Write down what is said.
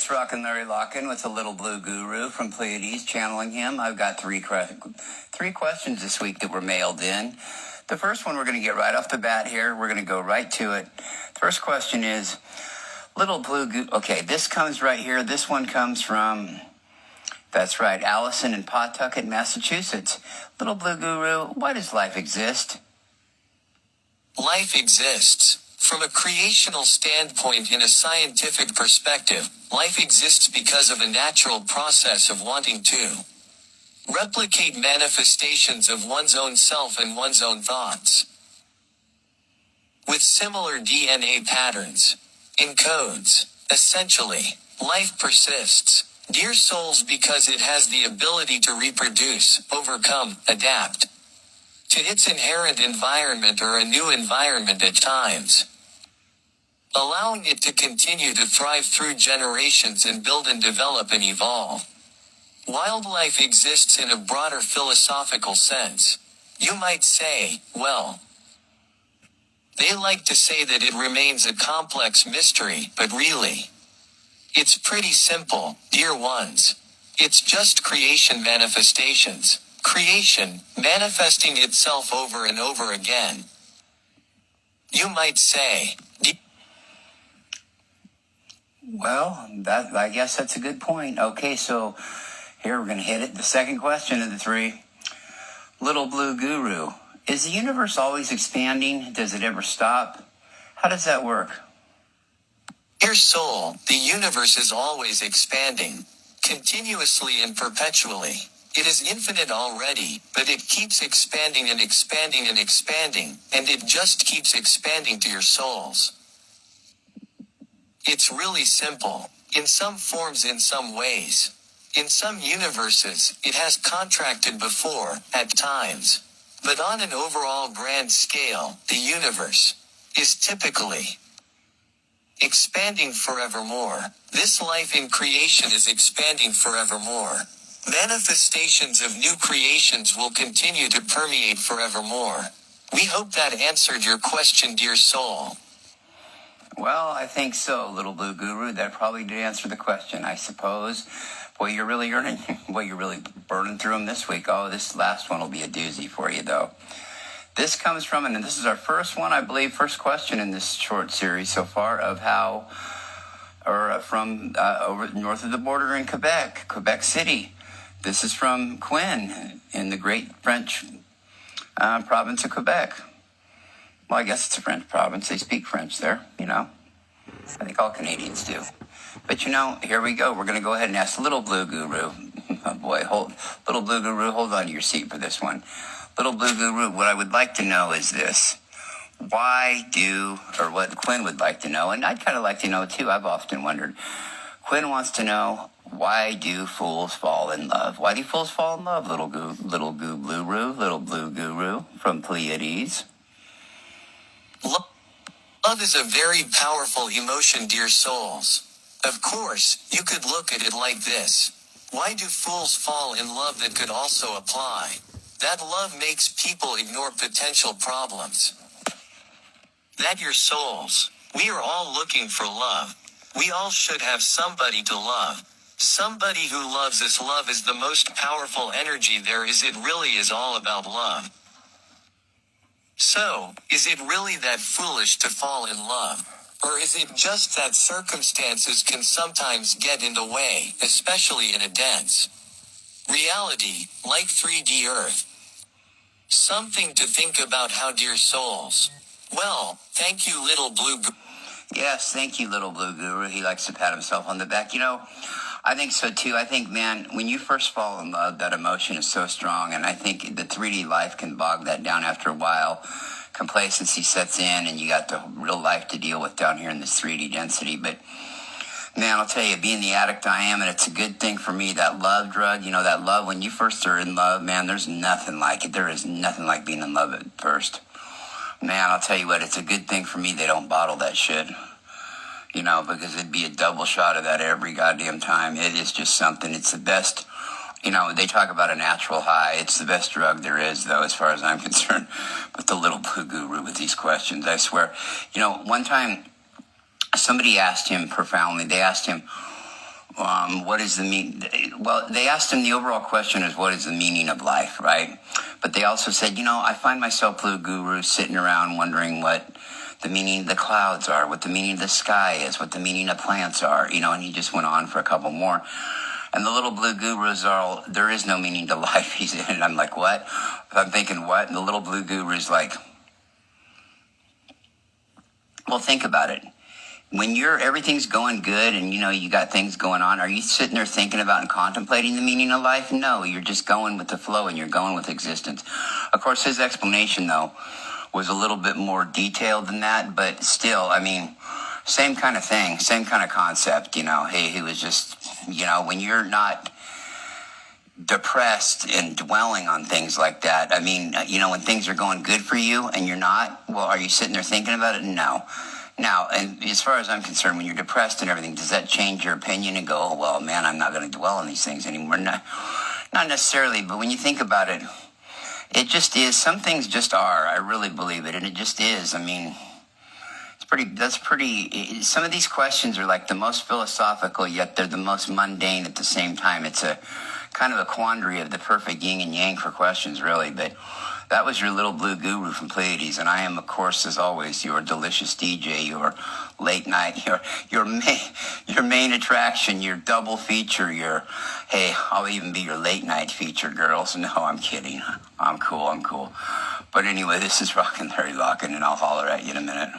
It's Rockin' Larry Lockin' with the Little Blue Guru from Pleiades, channeling him. I've got three questions this week that were mailed in. The first one we're going to get right off the bat here. We're going to go right to it. The first question is, Little Blue Guru. Okay, this comes right here. This one comes from, that's right, Allison in Pawtucket, Massachusetts. Little Blue Guru, why does life exist? Life exists. From a creational standpoint, in a scientific perspective, life exists because of a natural process of wanting to replicate manifestations of one's own self and one's own thoughts. With similar DNA patterns, encodes, essentially, life persists, dear souls, because it has the ability to reproduce, overcome, adapt to its inherent environment or a new environment at times, allowing it to continue to thrive through generations and build and develop and evolve. Wildlife exists in a broader philosophical sense. You might say, well, they like to say that it remains a complex mystery, but really, it's pretty simple, dear ones. It's just creation manifestations. Creation, manifesting itself over and over again. You might say, well, I guess that's a good point. Okay, so here we're going to hit it. The second question of the three. Little Blue Guru, is the universe always expanding? Does it ever stop? How does that work? Dear soul, the universe is always expanding, continuously and perpetually. It is infinite already, but it keeps expanding and expanding and expanding, and it just keeps expanding to your souls. It's really simple. In some forms, in some ways. In some universes, it has contracted before, at times. But on an overall grand scale, the universe is typically expanding forevermore. This life in creation is expanding forevermore. Manifestations of new creations will continue to permeate forevermore. We hope that answered your question, dear soul. Well, I think so, Little Blue Guru. That probably did answer the question, I suppose. Boy, you're really burning through them this week. Oh, this last one will be a doozy for you, though. This comes from, and this is our first one, I believe, first question in this short series so far of from over north of the border in Quebec City. This is from Quinn in the great French province of Quebec. Well, I guess it's a French province. They speak French there, I think all Canadians do. But, here we go. We're going to go ahead and ask Little Blue Guru. Oh, boy, Little Blue Guru, hold on to your seat for this one. Little Blue Guru, what I would like to know is this. What Quinn would like to know, and I'd kind of like to know, too. I've often wondered. Quinn wants to know, why do fools fall in love? Why do fools fall in love, Little Blue Guru from Pleiades? Love is a very powerful emotion, dear souls. Of course, you could look at it like this. Why do fools fall in love? That could also apply. That love makes people ignore potential problems. That your souls, we are all looking for love. We all should have somebody to love. Somebody who loves us. Love is the most powerful energy there is. It really is all about love. So, is it really that foolish to fall in love? Or is it just that circumstances can sometimes get in the way, especially in a dense reality, like 3D Earth? Something to think about, how, dear souls. Well, thank you, Little Blue Guru. Yes, thank you, Little Blue Guru. He likes to pat himself on the back. I think so, too. I think, man, when you first fall in love, that emotion is so strong, and I think the 3D life can bog that down after a while. Complacency sets in, and you got the real life to deal with down here in this 3D density. But, man, I'll tell you, being the addict I am, and it's a good thing for me, that love drug, that love, when you first are in love, man, there's nothing like it. There is nothing like being in love at first. Man, I'll tell you what, it's a good thing for me they don't bottle that shit. Because it'd be a double shot of that every goddamn time. It is just something. It's the best. They talk about a natural high. It's the best drug there is, though, as far as I'm concerned. But the Little Blue Guru with these questions, I swear. One time, somebody asked him profoundly, they asked him, what is the mean? Well, they asked him, the overall question is, what is the meaning of life, right? But they also said, I find myself, Blue Guru, sitting around wondering what the meaning of the clouds are, what the meaning of the sky is, what the meaning of plants are, and he just went on for a couple more. And the little Blue Gurus are all, there is no meaning to life. He's in, and I'm like, what? I'm thinking, what? And the little Blue Guru is like, well, think about it. When everything's going good and you got things going on, are you sitting there thinking about and contemplating the meaning of life? No, you're just going with the flow and you're going with existence. Of course, his explanation though was a little bit more detailed than that, but still, same kind of thing, same kind of concept. He was just, when you're not depressed and dwelling on things like that, when things are going good for you and you're not, well, are you sitting there thinking about it? No. Now, and as far as I'm concerned, when you're depressed and everything, does that change your opinion and go, oh, well, man, I'm not going to dwell on these things anymore? Not necessarily, but when you think about it, it just is. Some things just are. I really believe it, and it just is. Some of these questions are like the most philosophical, yet they're the most mundane at the same time. It's a kind of a quandary of the perfect yin and yang for questions, really, but that was your little Blue Guru from Pleiades, and I am, of course, as always, your delicious DJ, your late night, your main attraction, your double feature, hey, I'll even be your late night feature, girls. No, I'm kidding. I'm cool. But anyway, this is Rockin' Larry Lockin', and I'll holler at you in a minute.